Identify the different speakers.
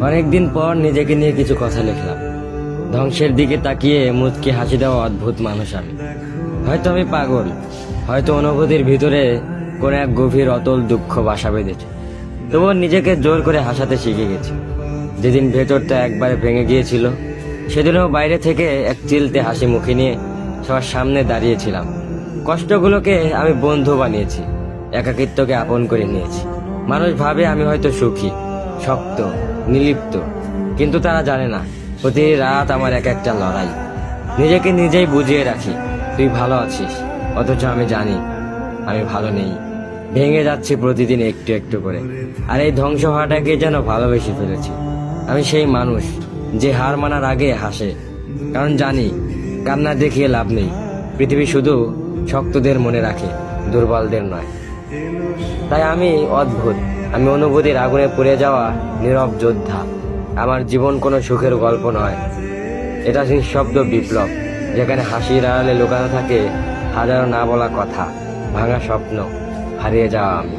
Speaker 1: অনেকদিন পর নিজেকে নিয়ে কিছু কথা লিখলাম। ধ্বংসের দিকে তাকিয়ে মুচকি হাসি দেওয়া অদ্ভুত মানুষ আমি। হয়তো আমি পাগল, হয়তো অনুভূতির ভিতরে কোন এক গভীর অতল দুঃখ বাসা বেঁধেছে, তবুও নিজেকে জোর করে হাসাতে শিখে গেছি। যেদিন ভেতরটা একবারে ভেঙে গিয়েছিল, সেদিনও বাইরে থেকে এক চিলতে হাসি মুখে নিয়ে সবার সামনে দাঁড়িয়েছিলাম। কষ্টগুলোকে আমি বন্ধু বানিয়েছি, একাকিত্বকে আপন করে নিয়েছি। মানুষ ভাবে আমি হয়তো সুখী, শক্ত, নির্লিপ্ত, কিন্তু তারা জানে না প্রতি রাত আমার এক একটা লড়াই। নিজেকে নিজেই বুঝিয়ে রাখি তুই ভালো আছিস, অথচ আমি জানি আমি ভালো নেই। ভেঙে যাচ্ছি প্রতিদিন একটু একটু করে, আর এই ধ্বংস হওয়াটাকে যেন ভালোবেসে ফেলেছি। আমি সেই মানুষ যে হার মানার আগে হাসে, কারণ জানি কান্না দেখিয়ে লাভ নেই। পৃথিবী শুধু শক্তদের মনে রাখে, দুর্বলদের নয়। তাই আমি অদ্ভুত, আমি অনুভূতির আগুনে পুড়ে যাওয়া নীরব যোদ্ধা। আমার জীবন কোনো সুখের গল্প নয়, এটা নিঃশব্দ বিপ্লব, যেখানে হাসির আড়ালে লুকানো থাকে হাজারো না বলা কথা, ভাঙা স্বপ্ন, হারিয়ে যাওয়া আমি।